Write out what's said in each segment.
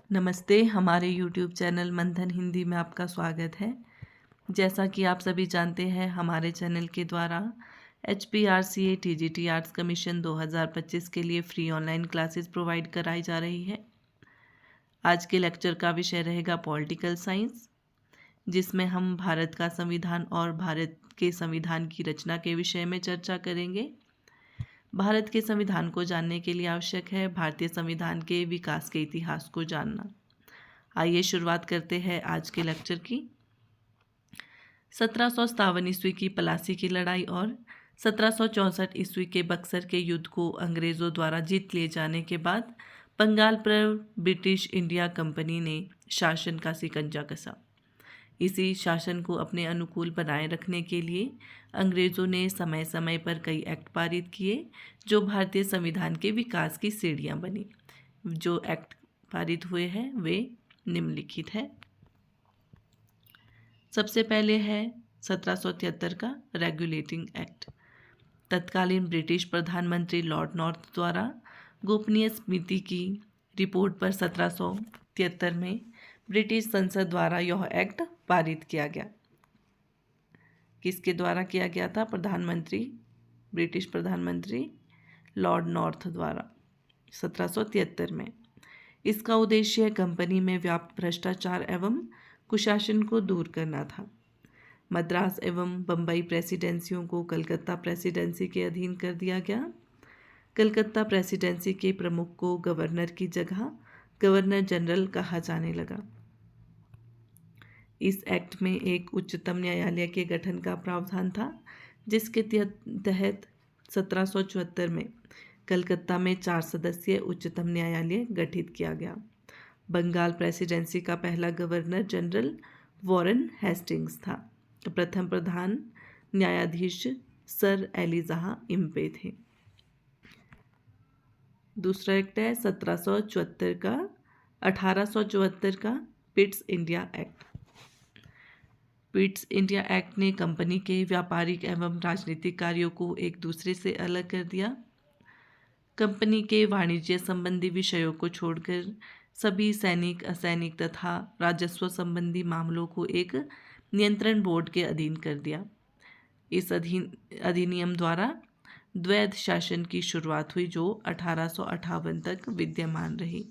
नमस्ते। हमारे YouTube channel मंथन हिंदी में आपका स्वागत है। जैसा कि आप सभी जानते हैं, हमारे चैनल के द्वारा HPRCA TGT आर्ट्स कमीशन 2025 के लिए फ्री ऑनलाइन क्लासेस प्रोवाइड कराई जा रही है। आज के लेक्चर का विषय रहेगा पॉलिटिकल साइंस, जिसमें हम भारत का संविधान और भारत के संविधान की रचना के विषय में चर्चा करेंगे। भारत के संविधान को जानने के लिए आवश्यक है भारतीय संविधान के विकास के इतिहास को जानना। आइए शुरुआत करते हैं आज के लेक्चर की। 1757 ईस्वी की प्लासी की लड़ाई और 1764 ईस्वी के बक्सर के युद्ध को अंग्रेज़ों द्वारा जीत लिए जाने के बाद बंगाल पर ब्रिटिश इंडिया कंपनी ने शासन का शिकंजा कसा। इसी शासन को अपने अनुकूल बनाए रखने के लिए अंग्रेज़ों ने समय समय पर कई एक्ट पारित किए जो भारतीय संविधान के विकास की सीढ़ियाँ बनी। जो एक्ट पारित हुए हैं वे निम्नलिखित है। सबसे पहले है 1773 का रेगुलेटिंग एक्ट। तत्कालीन ब्रिटिश प्रधानमंत्री लॉर्ड नॉर्थ द्वारा गोपनीय समिति की रिपोर्ट पर 1773 में ब्रिटिश संसद द्वारा यह एक्ट पारित किया गया। किसके द्वारा किया गया था? ब्रिटिश प्रधानमंत्री लॉर्ड नॉर्थ द्वारा 1773 में। इसका उद्देश्य कंपनी में व्याप्त भ्रष्टाचार एवं कुशासन को दूर करना था। मद्रास एवं बम्बई प्रेसिडेंसियों को कलकत्ता प्रेसिडेंसी के अधीन कर दिया गया। कलकत्ता प्रेसिडेंसी के प्रमुख को गवर्नर की जगह गवर्नर जनरल कहा जाने लगा। इस एक्ट में एक उच्चतम न्यायालय के गठन का प्रावधान था, जिसके तहत 1774 में कलकत्ता में 4 सदस्यीय उच्चतम न्यायालय गठित किया गया। बंगाल प्रेसिडेंसी का पहला गवर्नर जनरल वॉरेन हेस्टिंग्स था। प्रथम प्रधान न्यायाधीश सर एलिजाह इम्पे थे। दूसरा एक्ट है 1874 का Pitt's India act. Pitt's India act ने कंपनी के व्यापारिक एवं राजनीतिक कार्यों को एक दूसरे से अलग कर दिया। कंपनी के वाणिज्य संबंधी विषयों को छोड़कर सभी सैनिक, असैनिक तथा राजस्व संबंधी मामलों को एक नियंत्रण बोर्ड के अधीन कर दिया। इस अधिनियम द्वारा द्वैध शासन की शुरुआत हुई, जो 1858 तक विद्यमान रही।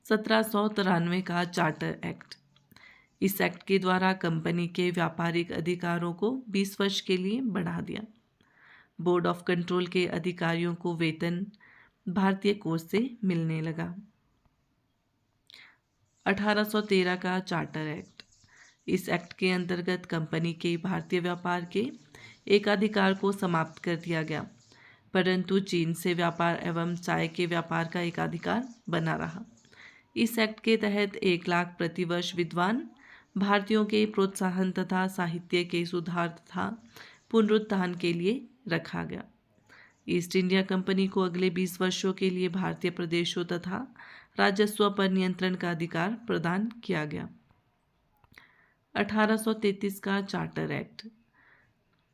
1793 का चार्टर एक्ट। इस एक्ट के द्वारा कंपनी के व्यापारिक अधिकारों को 20 वर्ष के लिए बढ़ा दिया। बोर्ड ऑफ कंट्रोल के अधिकारियों को वेतन भारतीय कोष से मिलने लगा। 1813 का चार्टर एक्ट। इस एक्ट के अंतर्गत कंपनी के भारतीय व्यापार के एकाधिकार को समाप्त कर दिया गया, परंतु चीन से व्यापार एवं चाय के व्यापार का एकाधिकार बना रहा। इस एक्ट के तहत 1 लाख प्रतिवर्ष विद्वान भारतीयों के प्रोत्साहन तथा साहित्य के सुधार तथा पुनरुत्थान के लिए रखा गया। ईस्ट इंडिया कंपनी को अगले 20 वर्षों के लिए भारतीय प्रदेशों तथा राजस्व पर नियंत्रण का अधिकार प्रदान किया गया। 1833 का चार्टर एक्ट।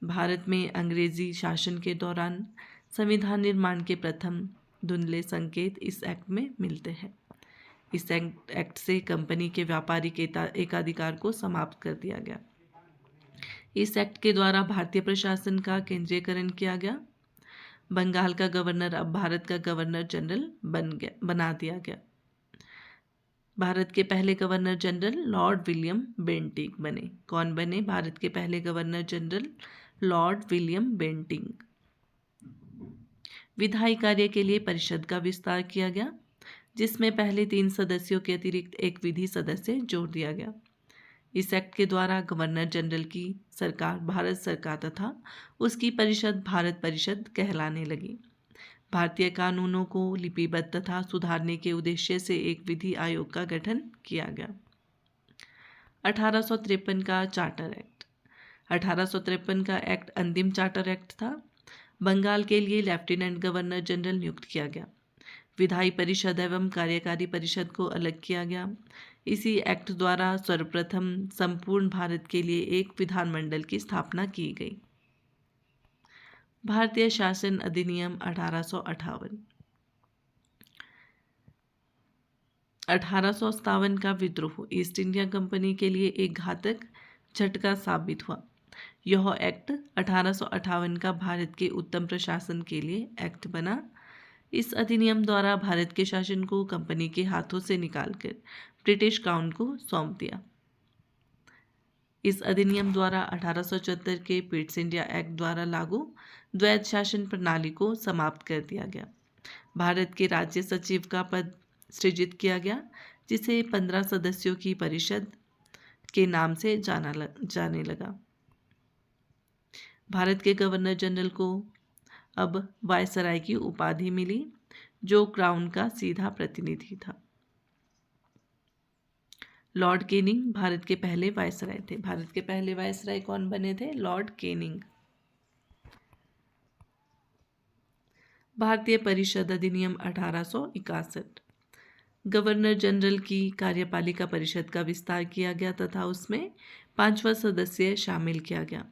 भारत में अंग्रेजी शासन के दौरान संविधान निर्माण के प्रथम धुंधले संकेत इस एक्ट में मिलते हैं। इस एक्ट से कंपनी के व्यापारिक एकाधिकार को समाप्त कर दिया गया। इस एक्ट के द्वारा भारतीय प्रशासन का केंद्रीयकरण किया गया। बंगाल का गवर्नर अब भारत का गवर्नर जनरल बना दिया गया। भारत के पहले governor general Lord William Bentinck बने। कौन बने भारत के पहले governor general? Lord William Bentinck. विधायी कार्य के लिए परिषद का विस्तार किया गया, जिसमें पहले 3 सदस्यों के अतिरिक्त एक विधि सदस्य जोड़ दिया गया। इस एक्ट के द्वारा गवर्नर जनरल की सरकार भारत सरकार तथा उसकी परिषद भारत परिषद कहलाने लगी। भारतीय कानूनों को लिपिबद्ध तथा सुधारने के उद्देश्य से एक विधि आयोग का गठन किया गया। 1853 का चार्टर एक्ट। 1853 का एक्ट अंतिम चार्टर एक्ट था। बंगाल के लिए लेफ्टिनेंट गवर्नर जनरल नियुक्त किया गया। विधायी परिषद एवं कार्यकारी परिषद को अलग किया गया। इसी एक्ट द्वारा सर्वप्रथम संपूर्ण भारत के लिए एक विधानमंडल की स्थापना की गई। भारतीय शासन अधिनियम 1858। 1857 का विद्रोह ईस्ट इंडिया कंपनी के लिए एक घातक झटका साबित हुआ। यह एक्ट 1858 का भारत के उत्तम प्रशासन के लिए एक्ट बना। इस अधिनियम द्वारा भारत के शासन को कंपनी के हाथों से निकालकर ब्रिटिश क्राउन को सौंप दिया। इस अधिनियम द्वारा 1874 के पिट्स इंडिया एक्ट द्वारा लागू द्वैध शासन प्रणाली को समाप्त कर दिया गया। भारत के राज्य सचिव का पद सृजित किया गया, जिसे 15 सदस्यों की परिषद के नाम से जाने लगा। भारत के गवर्नर जनरल को अब वायसराय की उपाधि मिली, जो क्राउन का सीधा प्रतिनिधि था। लॉर्ड केनिंग भारत के पहले वायसराय थे। भारत के पहले वायसराय कौन बने थे? Lord Canning. भारतीय परिषद अधिनियम 1861। गवर्नर जनरल की कार्यपालिका परिषद का विस्तार किया गया तथा उसमें 5वां सदस्य शामिल किया गया।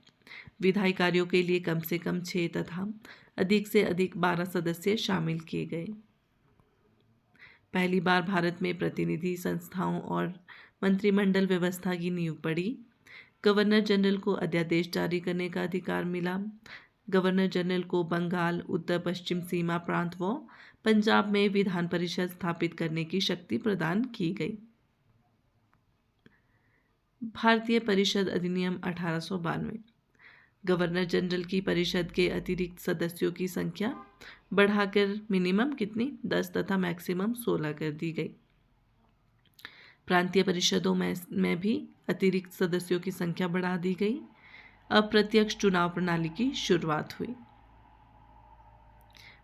विधायी कार्यों के लिए कम से कम 6 तथा अधिक से अधिक 12 सदस्य शामिल किए गए। पहली बार भारत में प्रतिनिधि संस्थाओं और मंत्रिमंडल व्यवस्था की नींव पड़ी। गवर्नर जनरल को अध्यादेश जारी करने का अधिकार मिला। गवर्नर जनरल को बंगाल, उत्तर पश्चिम सीमा प्रांत व पंजाब में विधान परिषद स्थापित करने की शक्ति प्रदान की गई। भारतीय परिषद अधिनियम 1892। गवर्नर जनरल की परिषद के अतिरिक्त सदस्यों की संख्या बढ़ाकर मिनिमम कितनी 10 तथा मैक्सिमम 16 कर दी गई। प्रांतीय परिषदों में भी अतिरिक्त सदस्यों की संख्या बढ़ा दी गई। अप्रत्यक्ष चुनाव प्रणाली की शुरुआत हुई।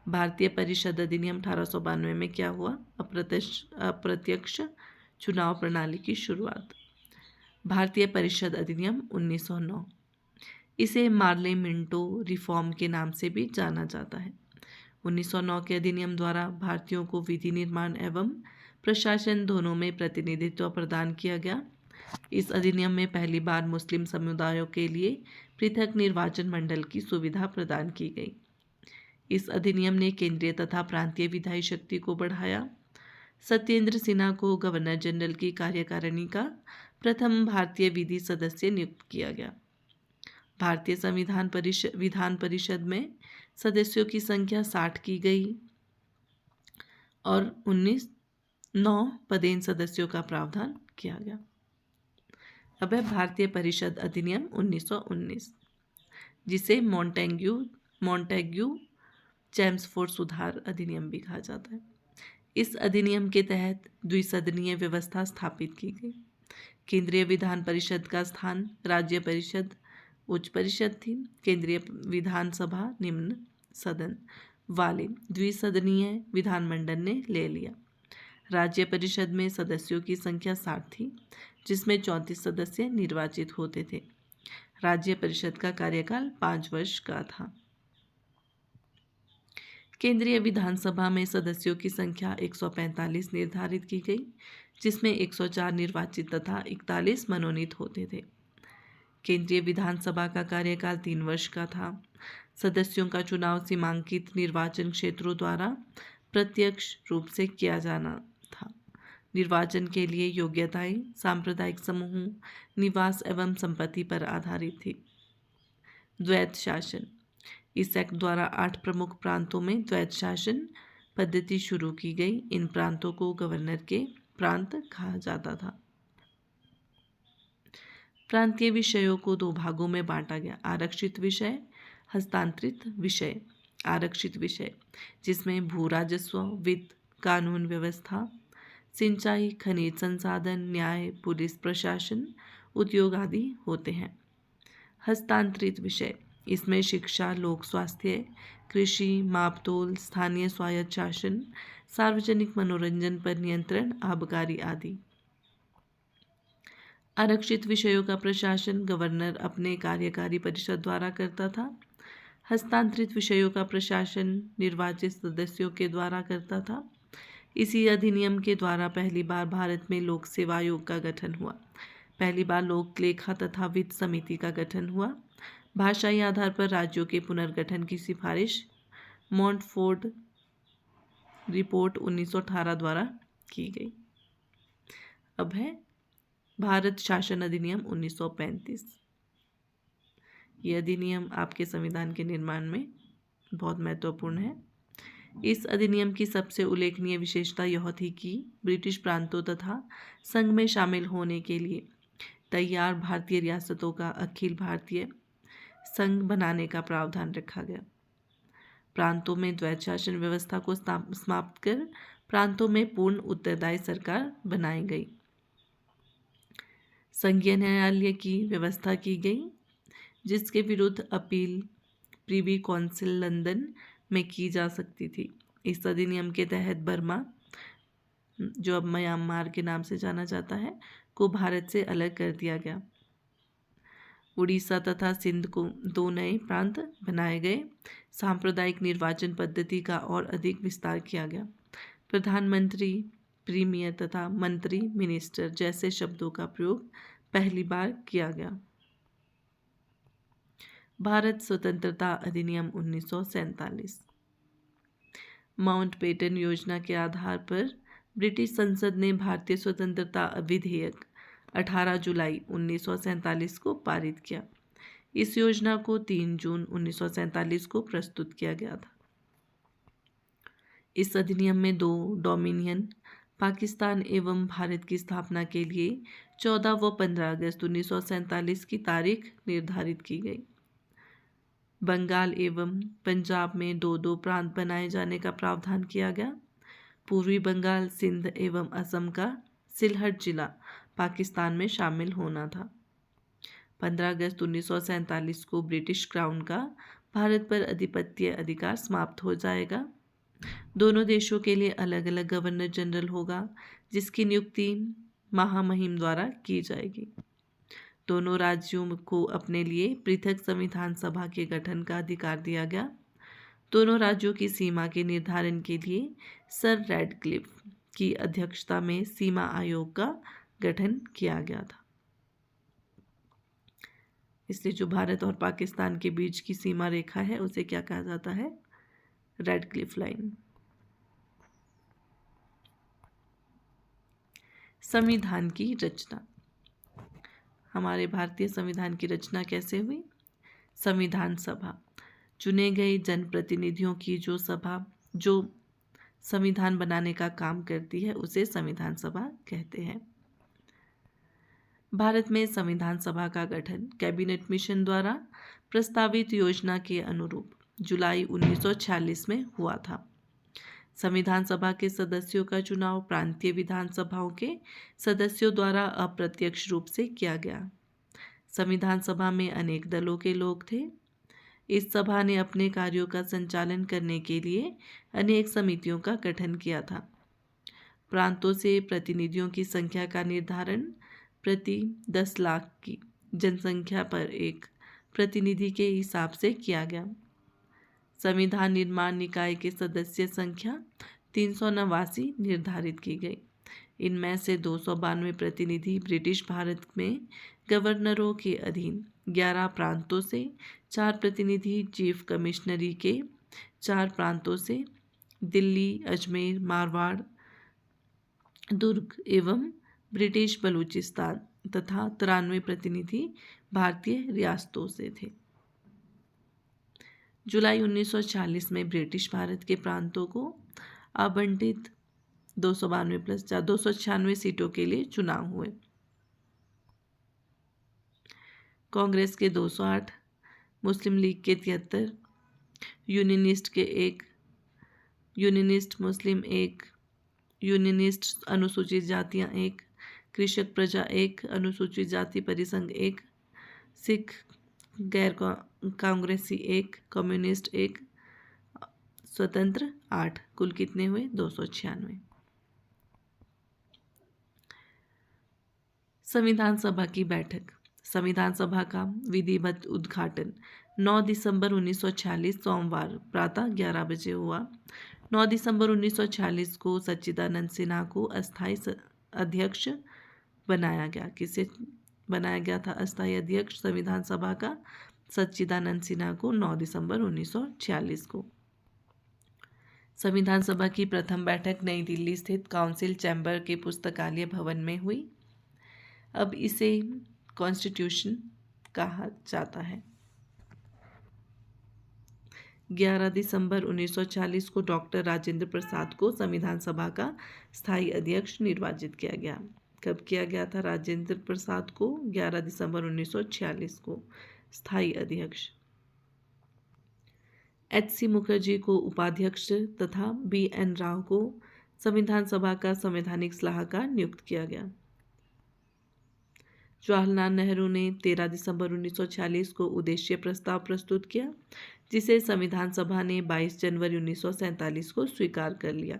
भारतीय परिषद अधिनियम 1892 में क्या हुआ? अप्रत्यक्ष चुनाव प्रणाली की शुरुआत। भारतीय परिषद अधिनियम 1909। इसे मार्ले मिंटो रिफॉर्म के नाम से भी जाना जाता है। 1909 के अधिनियम द्वारा भारतीयों को विधि निर्माण एवं प्रशासन दोनों में प्रतिनिधित्व प्रदान किया गया। इस अधिनियम में पहली बार मुस्लिम समुदायों के लिए पृथक निर्वाचन मंडल की सुविधा प्रदान की गई। इस अधिनियम ने केंद्रीय तथा प्रांतीय विधायी शक्ति को बढ़ाया। सत्येंद्र सिन्हा को गवर्नर जनरल की कार्यकारिणी का प्रथम भारतीय विधि सदस्य नियुक्त किया गया। भारतीय विधान परिषद में सदस्यों की संख्या 60 की गई और 9 पदेन सदस्यों का प्रावधान किया गया। अब है भारतीय परिषद अधिनियम 1919, जिसे मॉन्टेग्यू चेम्सफोर्ड सुधार अधिनियम भी कहा जाता है। इस अधिनियम के तहत द्विसदनीय व्यवस्था स्थापित की गई। केंद्रीय विधान परिषद का स्थान राज्य परिषद उच्च परिषद थी। केंद्रीय विधानसभा निम्न सदन वाले द्विसदनीय विधानमंडल ने ले लिया। राज्य परिषद में सदस्यों की संख्या 60 थी, जिसमें 34 सदस्य निर्वाचित होते थे। राज्य परिषद का कार्यकाल 5 वर्ष का था। केंद्रीय विधानसभा में सदस्यों की संख्या 145 निर्धारित की गई, जिसमें 104 निर्वाचित तथा 41 मनोनीत होते थे। केंद्रीय विधानसभा का कार्यकाल 3 वर्ष का था। सदस्यों का चुनाव सीमांकित निर्वाचन क्षेत्रों द्वारा प्रत्यक्ष रूप से किया जाना था। निर्वाचन के लिए योग्यताएं सांप्रदायिक समूह, निवास एवं संपत्ति पर आधारित थी। द्वैध शासन। इस एक्ट द्वारा 8 प्रमुख प्रांतों में द्वैध शासन पद्धति शुरू की गई। इन प्रांतों को गवर्नर के प्रांत कहा जाता था। प्रांतीय विषयों को 2 भागों में बांटा गया। आरक्षित विषय, हस्तांतरित विषय। आरक्षित विषय, जिसमें भू राजस्व, वित्त, कानून व्यवस्था, सिंचाई, खनिज संसाधन, न्याय, पुलिस प्रशासन, उद्योग आदि होते हैं। हस्तांतरित विषय, इसमें शिक्षा, लोक स्वास्थ्य, कृषि, मापतोल, स्थानीय स्वायत्त शासन, सार्वजनिक मनोरंजन पर नियंत्रण, आबकारी आदि। आरक्षित विषयों का प्रशासन गवर्नर अपने कार्यकारी परिषद द्वारा करता था। हस्तांतरित विषयों का प्रशासन निर्वाचित सदस्यों के द्वारा करता था। इसी अधिनियम के द्वारा पहली बार भारत में लोक सेवा आयोग का गठन हुआ। पहली बार लोक लेखा तथा वित्त समिति का गठन हुआ। भाषाई आधार पर राज्यों के पुनर्गठन की सिफारिश मॉन्टफोर्ड रिपोर्ट 1918 द्वारा की गई। अब है भारत शासन अधिनियम 1935। यह अधिनियम आपके संविधान के निर्माण में बहुत महत्वपूर्ण है। इस अधिनियम की सबसे उल्लेखनीय विशेषता यह थी कि ब्रिटिश प्रांतों तथा संघ में शामिल होने के लिए तैयार भारतीय रियासतों का अखिल भारतीय संघ बनाने का प्रावधान रखा गया। प्रांतों में द्वैत शासन व्यवस्था को समाप्त कर प्रांतों में पूर्ण उत्तरदायी सरकार बनाई गई। संघीय न्यायालय की व्यवस्था की गई, जिसके विरुद्ध अपील प्रिवी काउंसिल लंदन में की जा सकती थी। इस अधिनियम के तहत बर्मा, जो अब म्यांमार के नाम से जाना जाता है, को भारत से अलग कर दिया गया। उड़ीसा तथा सिंध को 2 नए प्रांत बनाए गए। सांप्रदायिक निर्वाचन पद्धति का और अधिक विस्तार किया गया। प्रधानमंत्री, प्रीमियर तथा मंत्री, मिनिस्टर जैसे शब्दों का प्रयोग पहली बार किया गया। भारत स्वतंत्रता अधिनियम 1947। माउंटबेटन योजना के आधार पर ब्रिटिश संसद ने भारतीय स्वतंत्रता विधेयक 18 जुलाई 1947 को पारित किया। इस योजना को 3 जून 1947 को प्रस्तुत किया गया था। इस अधिनियम में 2 डोमिनियन पाकिस्तान एवं भारत की स्थापना के लिए 14 व 15 अगस्त 1947 की तारीख निर्धारित की गई। बंगाल एवं पंजाब में 2-2 प्रांत बनाए जाने का प्रावधान किया गया। पूर्वी बंगाल, सिंध एवं असम का सिलहट जिला पाकिस्तान में शामिल होना था। 15 अगस्त 1947 को ब्रिटिश क्राउन का भारत पर आधिपत्य अधिकार समाप्त हो जाएगा। दोनों देशों के लिए अलग अलग गवर्नर जनरल होगा, जिसकी नियुक्ति महामहिम द्वारा की जाएगी। दोनों राज्यों को अपने लिए पृथक संविधान सभा के गठन का अधिकार दिया गया। दोनों राज्यों की सीमा के निर्धारण के लिए सर रैडक्लिफ की अध्यक्षता में सीमा आयोग का गठन किया गया था। इसलिए जो भारत और पाकिस्तान के बीच की सीमा रेखा है उसे क्या कहा जाता है? Radcliffe line. संविधान की रचना। हमारे भारतीय संविधान की रचना कैसे हुई? संविधान सभा, चुने गए जनप्रतिनिधियों की जो सभा जो संविधान बनाने का काम करती है उसे संविधान सभा कहते हैं। भारत में संविधान सभा का गठन कैबिनेट मिशन द्वारा प्रस्तावित योजना के अनुरूप जुलाई 1946 में हुआ था। संविधान सभा के सदस्यों का चुनाव प्रांतीय विधानसभाओं के सदस्यों द्वारा अप्रत्यक्ष रूप से किया गया। संविधान सभा में अनेक दलों के लोग थे। इस सभा ने अपने कार्यों का संचालन करने के लिए अनेक समितियों का गठन किया था। प्रांतों से प्रतिनिधियों की संख्या का निर्धारण प्रति 10 लाख की जनसंख्या पर एक प्रतिनिधि के हिसाब से किया गया। संविधान निर्माण निकाय के सदस्य संख्या 389 निर्धारित की गई। इनमें से 292 प्रतिनिधि ब्रिटिश भारत में गवर्नरों के अधीन 11 प्रांतों से, 4 प्रतिनिधि चीफ कमिश्नरी के 4 प्रांतों से, दिल्ली, अजमेर, मारवाड़, दुर्ग एवं ब्रिटिश बलूचिस्तान तथा 93 प्रतिनिधि भारतीय रियासतों से थे। जुलाई 1940 में ब्रिटिश भारत के प्रांतों को आवंटित 292 प्लस 4 296 सीटों के लिए चुनाव हुए। कांग्रेस के 208, मुस्लिम लीग के 73, यूनियनिस्ट के 1, यूनियनिस्ट मुस्लिम 1, यूनियनिस्ट अनुसूचित जातियां 1, कृषक प्रजा 1, अनुसूचित जाति परिसंघ 1, सिख गैर कांग्रेसी 1, कम्युनिस्ट 1, स्वतंत्र 8। कुल कितने हुए? 296। संविधान सभा की बैठक। संविधान सभा का विधिवत उद्घाटन 9 दिसंबर 1946 सोमवार प्रातः 11 बजे हुआ। 9 दिसंबर 1946 को सच्चिदानंद सिन्हा को अस्थायी अध्यक्ष बनाया गया। किसे बनाया गया था अस्थायी अध्यक्ष संविधान सभा का? सच्चिदानंद सिन्हा को 9 दिसंबर 1946 को। संविधान सभा की प्रथम बैठक नई दिल्ली स्थित काउंसिल चैम्बर के पुस्तकालय भवन में हुई। अब इसे कॉन्स्टिट्यूशन कहा जाता है। 11 दिसंबर 1940 को डॉक्टर राजेंद्र प्रसाद को संविधान सभा का स्थायी अध्यक्ष निर्वाचित किया गया। कब किया गया था राजेंद्र प्रसाद को? 11 दिसंबर 1946 को स्थायी अध्यक्ष। H.C. मुखर्जी को उपाध्यक्ष तथा B.N. राव को संविधान सभा का संवैधानिक सलाहकार नियुक्त किया गया। जवाहरलाल नेहरू ने 13 दिसंबर 1946 को उद्देश्य प्रस्ताव प्रस्तुत किया, जिसे संविधान सभा ने 22 जनवरी 1947 को स्वीकार कर लिया।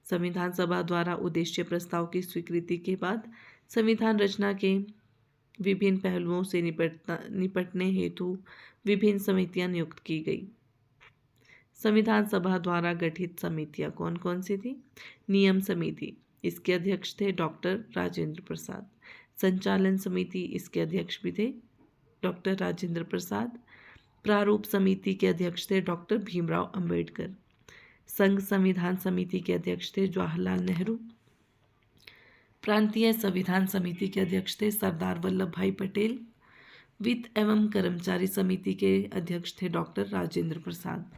संविधान सभा द्वारा उद्देश्य प्रस्ताव की स्वीकृति के बाद संविधान रचना के विभिन्न पहलुओं से निपटने हेतु विभिन्न समितियां नियुक्त की गई। संविधान सभा द्वारा गठित समितियां कौन कौन सी थी? नियम समिति, इसके अध्यक्ष थे डॉक्टर राजेंद्र प्रसाद। संचालन समिति, इसके अध्यक्ष भी थे डॉक्टर राजेंद्र प्रसाद। प्रारूप समिति के अध्यक्ष थे डॉक्टर भीमराव अंबेडकर। संघ संविधान समिति के अध्यक्ष थे जवाहरलाल नेहरू। प्रांतीय संविधान समिति के अध्यक्ष थे सरदार वल्लभ भाई पटेल। वित्त एवं कर्मचारी समिति के अध्यक्ष थे डॉक्टर राजेंद्र प्रसाद।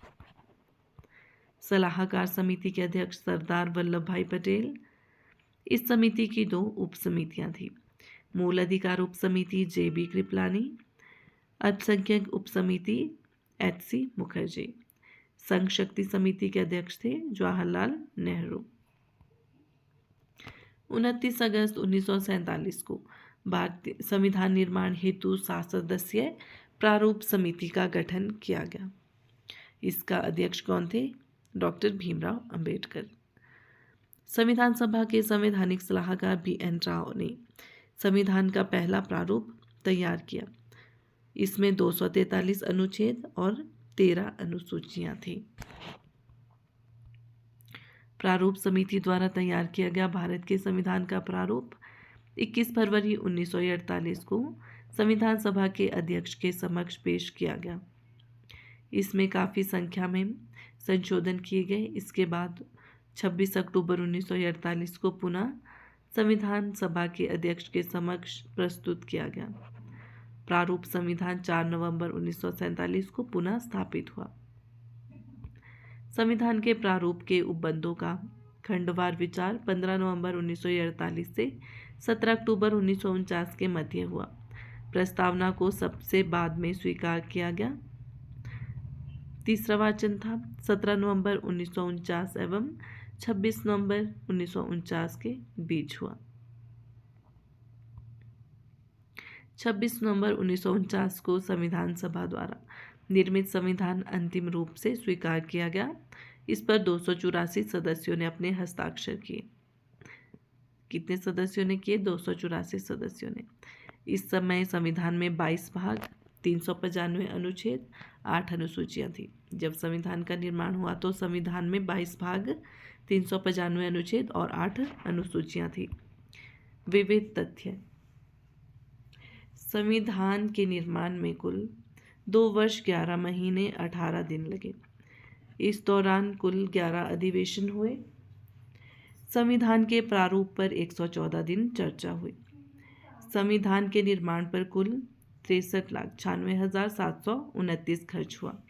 सलाहकार समिति के अध्यक्ष सरदार वल्लभ भाई पटेल। इस समिति की 2 उप समितियां थी। मूल अधिकार उप समिति J.B. कृपलानी, अल्पसंख्यक उप समिति H.C. मुखर्जी। संघ शक्ति समिति के अध्यक्ष थे जवाहरलाल नेहरू। 29 अगस्त 1947 को भारतीय संविधान निर्माण हेतु 7 सदस्यीय प्रारूप समिति का गठन किया गया। इसका अध्यक्ष कौन थे? डॉक्टर भीमराव अंबेडकर। संविधान सभा के संवैधानिक सलाहकार B.N. राव ने संविधान का पहला प्रारूप तैयार किया। इसमें 243 अनुच्छेद और 13 अनुसूचियां थी। प्रारूप समिति द्वारा तैयार किया गया भारत के संविधान का प्रारूप 21 फरवरी 1948 को संविधान सभा के अध्यक्ष के समक्ष पेश किया गया। इसमें काफ़ी संख्या में संशोधन किए गए। इसके बाद 26 अक्टूबर 1948 को पुनः संविधान सभा के अध्यक्ष के समक्ष प्रस्तुत किया गया। प्रारूप संविधान 4 नवंबर 1947 को पुनः स्थापित हुआ। संविधान के प्रारूप के उपबंधों का खंडवार विचार 15 नवंबर 1948 से 17 अक्टूबर 1949 के मध्य हुआ। प्रस्तावना को सबसे बाद में स्वीकार किया गया। तीसरा वाचन था 17 नवंबर 1949 एवं 26 नवंबर 1949 के बीच हुआ। 26 नवंबर 1949 को संविधान सभा द्वारा निर्मित संविधान अंतिम रूप से स्वीकार किया गया। इस पर 284 सदस्यों ने अपने हस्ताक्षर किए। कितने सदस्यों ने किए? 284 सदस्यों ने। इस समय संविधान में 22 भाग, 395 अनुच्छेद, 8 अनुसूचियां थी। जब संविधान का निर्माण हुआ तो संविधान में 22 भाग, 395 अनुच्छेद और 8 अनुसूचियां थी। विविध तथ्य। संविधान के निर्माण में कुल 2 वर्ष 11 महीने 18 दिन लगे। इस दौरान कुल 11 अधिवेशन हुए। संविधान के प्रारूप पर 114 दिन चर्चा हुई। संविधान के निर्माण पर कुल 63,96,729 खर्च हुआ।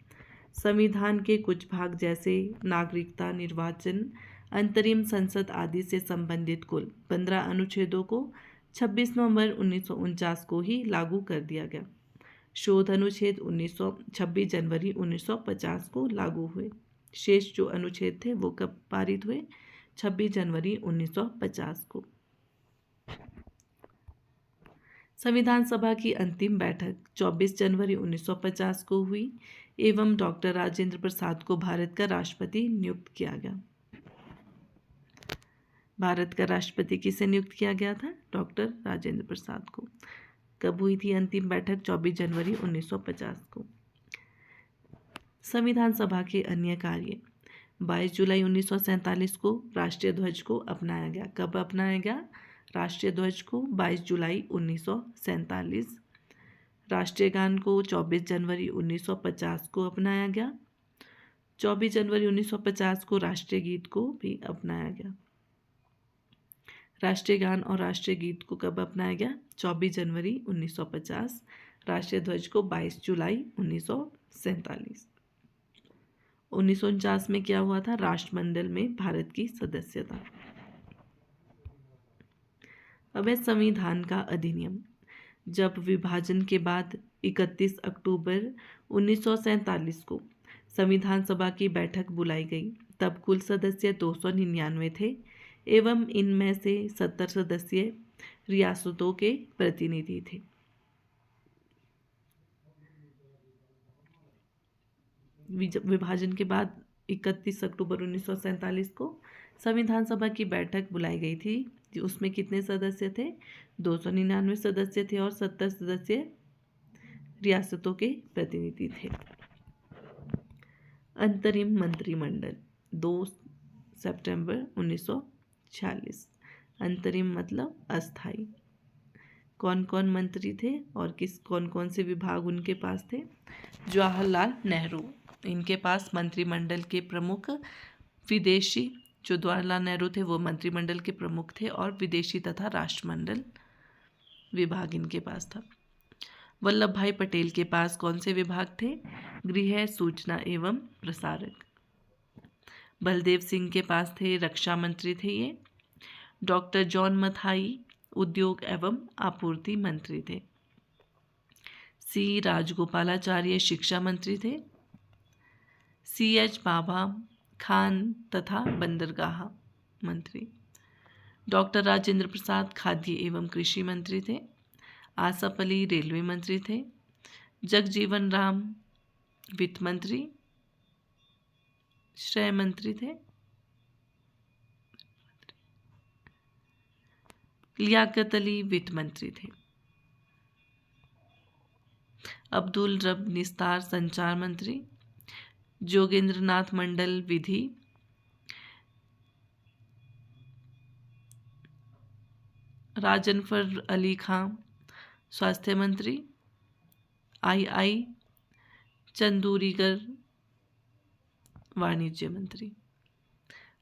संविधान के कुछ भाग जैसे नागरिकता, निर्वाचन, अंतरिम संसद आदि से संबंधित कुल 15 अनुच्छेदों को 26 नवंबर 1949 को ही लागू कर दिया गया। शोध अनुच्छेद 26 जनवरी 1950 को लागू हुए। शेष जो अनुच्छेद थे वो कब पारित हुए? 26 जनवरी 1950 को। संविधान सभा की अंतिम बैठक 24 जनवरी 1950 को हुई एवं डॉक्टर राजेंद्र प्रसाद को भारत का राष्ट्रपति नियुक्त किया गया। भारत का राष्ट्रपति किसे नियुक्त किया गया था? डॉक्टर राजेंद्र प्रसाद को। कब हुई थी अंतिम बैठक? 24 जनवरी 1950 को। संविधान सभा के अन्य कार्य 22 जुलाई 1947 को राष्ट्रीय ध्वज को अपनाया गया। कब अपनाया गया राष्ट्रीय ध्वज को? 22 जुलाई 1947। राष्ट्रीय गान को 24 जनवरी 1950 को अपनाया गया। 24 जनवरी 1950 को राष्ट्रीय गीत को भी अपनाया गया। राष्ट्रीय गान और राष्ट्रीय गीत को कब अपनाया गया? 24 जनवरी 1950। राष्ट्रीय ध्वज को 22 जुलाई 1947। 1949 में क्या हुआ था? राष्ट्रमंडल में भारत की सदस्यता। अब है संविधान का अधिनियम। जब विभाजन के बाद 31 अक्टूबर 1947 को संविधान सभा की बैठक बुलाई गई, तब कुल सदस्य 299 थे एवं इनमें से 70 सदस्य रियासतों के प्रतिनिधि थे। विभाजन के बाद 31 अक्टूबर 1947 को संविधान सभा की बैठक बुलाई गई थी। उसमें कितने सदस्य थे? 299 सदस्य थे और 70 सदस्य रियासतों के प्रतिनिधि थे। अंतरिम मंत्रिमंडल 2 सितंबर 1946। अंतरिम मतलब अस्थाई। कौन कौन मंत्री थे और कौन कौन से विभाग उनके पास थे? जवाहरलाल नेहरू, इनके पास मंत्रिमंडल के प्रमुख विदेशी, जो जवाहरलाल नेहरू थे वो मंत्रिमंडल के प्रमुख थे और विदेशी तथा राष्ट्रमंडल विभाग इनके पास था। वल्लभ भाई पटेल के पास कौन से विभाग थे? गृह, सूचना एवं प्रसारक। बलदेव सिंह के पास थे रक्षा मंत्री थे ये। डॉक्टर जॉन मथाई उद्योग एवं आपूर्ति मंत्री थे। सी राजगोपालाचार्य शिक्षा मंत्री थे। CH बाबा खान तथा बंदरगाह मंत्री। डॉक्टर राजेंद्र प्रसाद खाद्य एवं कृषि मंत्री थे। आसफ अली रेलवे मंत्री थे। जगजीवन राम वित्त मंत्री, श्रय मंत्री थे। लियाकत अली वित्त मंत्री थे। अब्दुल रब निस्तार संचार मंत्री। जोगेंद्र नाथ मंडल विधि। राजनफर अली खां स्वास्थ्य मंत्री। I चंदूरीकर वाणिज्य मंत्री।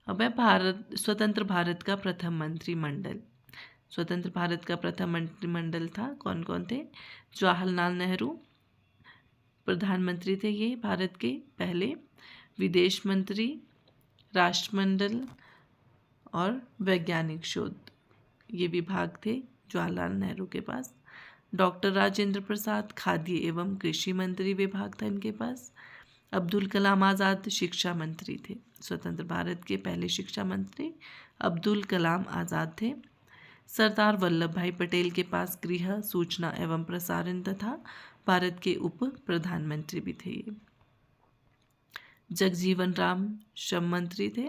अब है स्वतंत्र भारत का प्रथम मंत्रिमंडल। स्वतंत्र भारत का प्रथम मंत्रिमंडल था, कौन कौन थे? जवाहरलाल नेहरू प्रधानमंत्री थे ये भारत के पहले। विदेश मंत्री, राष्ट्रमंडल और वैज्ञानिक शोध, ये विभाग थे जवाहरलाल नेहरू के पास। डॉक्टर राजेंद्र प्रसाद खाद्य एवं कृषि मंत्री विभाग था इनके पास। अब्दुल कलाम आज़ाद शिक्षा मंत्री थे। स्वतंत्र भारत के पहले शिक्षा मंत्री अब्दुल कलाम आज़ाद थे। सरदार वल्लभ भाई पटेल के पास गृह, सूचना एवं प्रसारण तथा भारत के उप प्रधानमंत्री भी थे ये। जगजीवन राम श्रम मंत्री थे।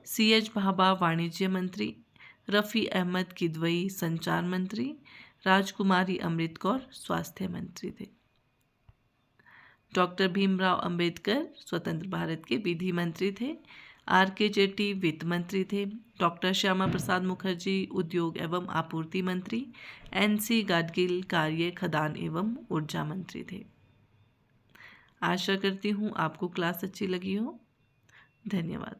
CH भाभा वाणिज्य मंत्री। रफ़ी अहमद किदवई संचार मंत्री। राजकुमारी अमृत कौर स्वास्थ्य मंत्री थे। डॉक्टर भीमराव अंबेडकर स्वतंत्र भारत के विधि मंत्री थे। RK जेटली वित्त मंत्री थे। डॉक्टर श्यामा प्रसाद मुखर्जी उद्योग एवं आपूर्ति मंत्री। NC गाडगिल कार्य, खदान एवं ऊर्जा मंत्री थे। आशा करती हूँ आपको क्लास अच्छी लगी हो। धन्यवाद।